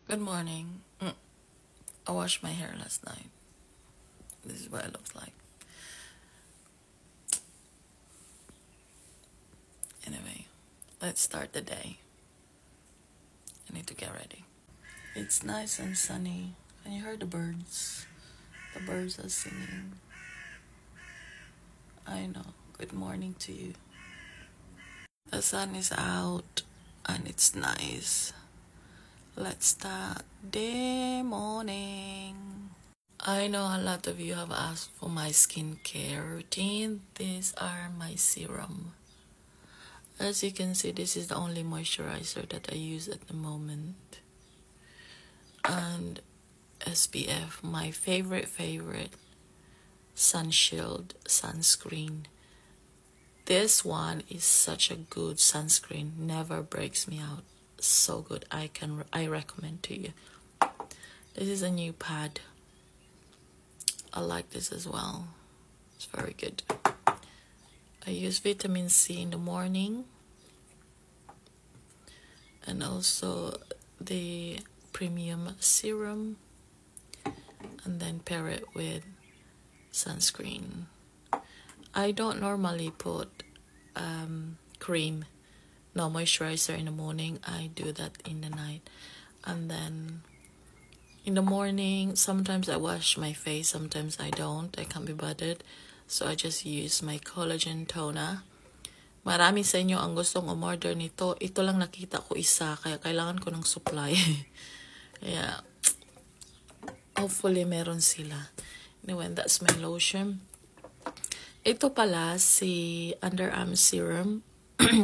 Good morning. I washed my hair last night. This is what it looks like. Anyway, let's start the day. I need to get ready. It's nice and sunny. Can you hear the birds? The birds are singing. I know. Good morning to you. The sun is out and it's nice. Let's start the morning. I know a lot of you have asked for my skincare routine. These are my serum. As you can see, this is the only moisturizer that I use at the moment. And SPF, my favorite Sunshield sunscreen. This one is such a good sunscreen, never breaks me out. So good. I recommend to you. This is a new pad. I like this as well. It's very good. I use vitamin C in the morning and also the premium serum, and then pair it with sunscreen. I don't normally put cream, no moisturizer in the morning. I do that in the night, and then in the morning sometimes I wash my face, sometimes I don't. I can't be bothered, so I just use my collagen toner. Marami sa inyo ang gustong umorder nito. Ito lang nakita ko isa, kaya kailangan ko ng supply. Yeah, hopefully meron sila. Anyway, that's my lotion. Ito pala si Underarm Serum.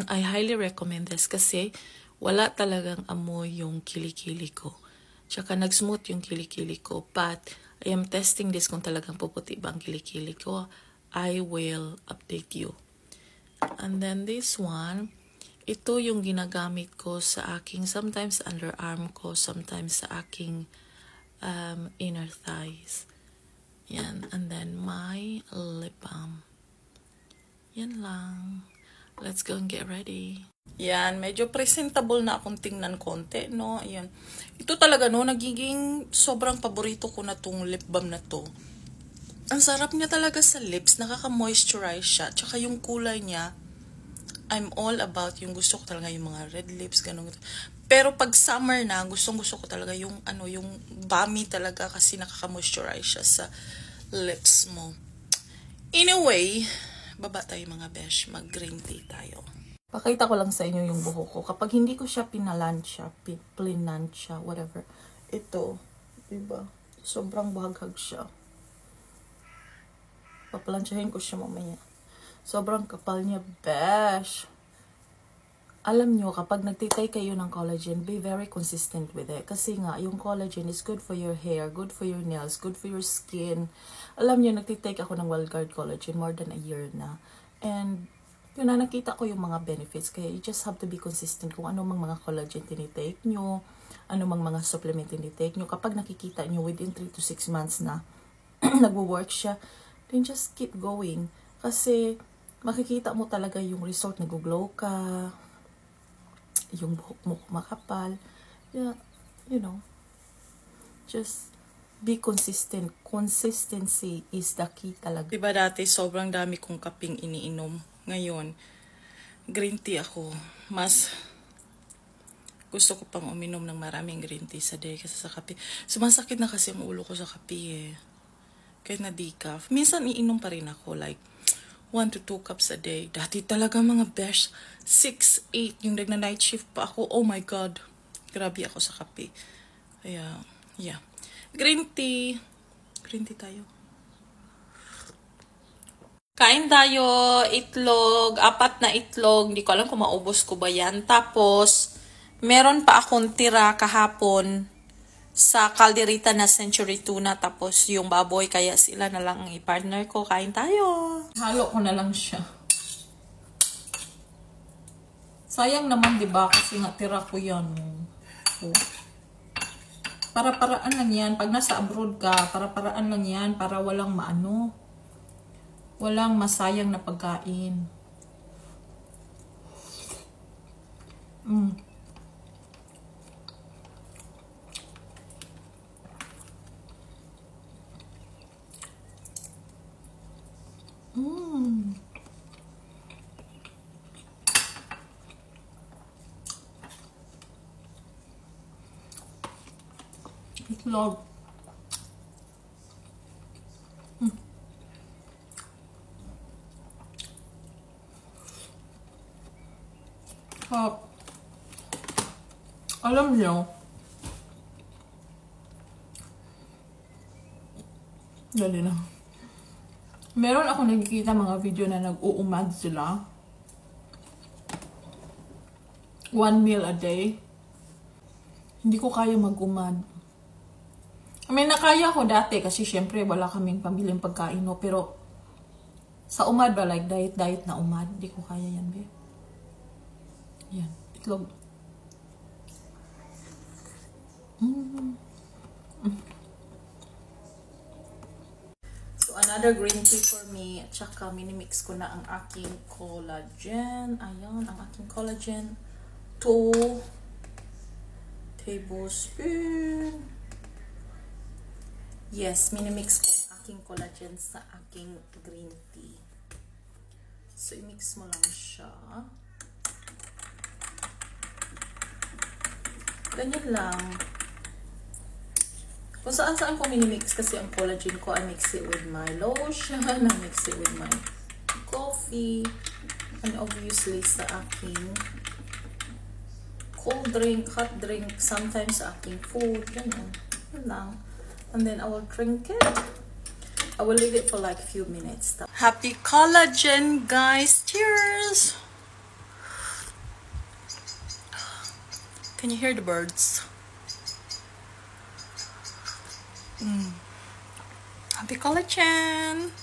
I highly recommend this kasi wala talagang amoy yung kilikili ko. Tsaka nag-smooth yung kilikili ko. But I am testing this kung talagang puputi ba ang kilikili ko. I will update you. And then this one, ito yung ginagamit ko sa aking, sometimes underarm ko, sometimes sa aking inner thighs. Yan. And then my lip balm. Yan lang. Let's go and get ready. Yan, medyo presentable na akong tingnan konti, no? Yan. Ito talaga, no, nagiging sobrang paborito ko na tong lip balm na to. Ang sarap niya talaga sa lips, nakaka-moisturize siya. Tsaka yung kulay niya, I'm all about yung gusto ko talaga yung mga red lips, ganun. Pero pag summer na, gusto ko talaga yung yung balmy talaga kasi nakaka-moisturize siya sa lips mo. Anyway, baba tayo mga besh, mag-green tea tayo. Pakita ko lang sa inyo yung buhok ko. Kapag hindi ko siya pinalansya, plinansya, whatever. Ito, diba? Sobrang bahaghag siya. Papalansyahin ko siya mamaya. Sobrang kapal niya, besh. Alam nyo, kapag nagtitake kayo ng collagen, be very consistent with it. Kasi nga, yung collagen is good for your hair, good for your nails, good for your skin. Alam nyo, nagtitake ako ng Wellguard collagen more than a year na. And, yun na, nakita ko yung mga benefits. Kaya you just have to be consistent kung ano mang mga collagen tinitake nyo, ano mang mga supplement tinitake nyo. Kapag nakikita nyo within 3 to 6 months na nagwo-work siya, then just keep going. Kasi, makikita mo talaga yung result, nag-glow ka, yung buhok mo makapal. Yeah, you know, just be consistent. Consistency is the key talaga. Diba dati sobrang dami kong kaping iniinom. Ngayon, green tea ako. Mas gusto ko pang uminom ng maraming green tea sa day kasi sa kape. Sumasakit na kasi ang ulo ko sa kape eh. Kahit na decaf. Minsan iinom pa rin ako like 1 to 2 cups a day. Dati talaga mga besh, 6, 8, yung nagna-night shift pa ako. Oh my God. Grabe ako sa kape. Kaya, yeah. Green tea. Green tea tayo. Kain tayo. Itlog. 4 na itlog. Hindi ko alam kung maubos ko ba yan. Tapos, meron pa akong tira kahapon sa kalderita na Century Tuna, tapos yung baboy, kaya sila na lang ang i-partner ko. Kain tayo. Halo ko na lang siya. Sayang naman, diba? Kasi nga tira ko yan. So, para-paraan lang yan. Pag nasa abroad ka, para-paraan lang yan para walang walang masayang na pagkain. Itlog. Alam niyo, dali na. Meron ako nakikita mga video na nag-uumad sila. 1 meal a day. Hindi ko kaya mag-umad. I mean, nakaya ko dati kasi syempre wala kaming pambiling pagkain, no? Pero sa umad ba, like diet na umad, hindi ko kaya yan, be. Yan, itlog. So, another green tea for me. At saka, minimix ko na ang aking collagen. Ayan, ang aking collagen. 2 tablespoon. Yes, minimix ko ang aking collagen sa aking green tea. So, i-mix mo lang siya. Ganyan lang. Kung saan ko minimix kasi ang collagen ko, I mix it with my lotion, I mix it with my coffee, and obviously sa aking cold drink, hot drink, sometimes sa aking food, ganyan. Yun lang. And then I will drink it. I will leave it for like a few minutes. Happy collagen, guys! Cheers! Can you hear the birds? Happy collagen!